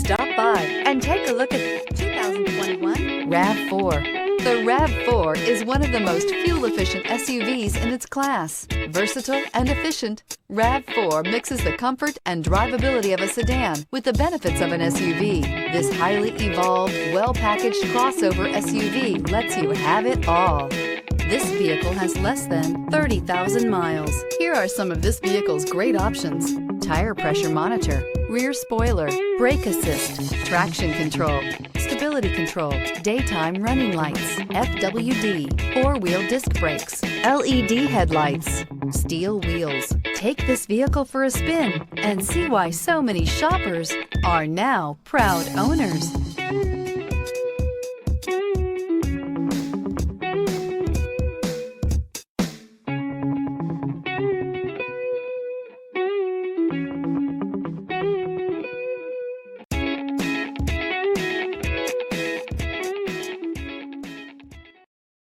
Stop by and take a look at 2021 RAV4. The RAV4 is one of the most fuel-efficient SUVs in its class. Versatile and efficient, RAV4 mixes the comfort and drivability of a sedan with the benefits of an SUV. This highly evolved, well-packaged crossover SUV lets you have it all. This vehicle has less than 30,000 miles. Here are some of this vehicle's great options: tire pressure monitor, rear spoiler, brake assist, traction control, stability control, daytime running lights, FWD, four-wheel disc brakes, LED headlights, steel wheels. Take this vehicle for a spin and see why so many shoppers are now proud owners.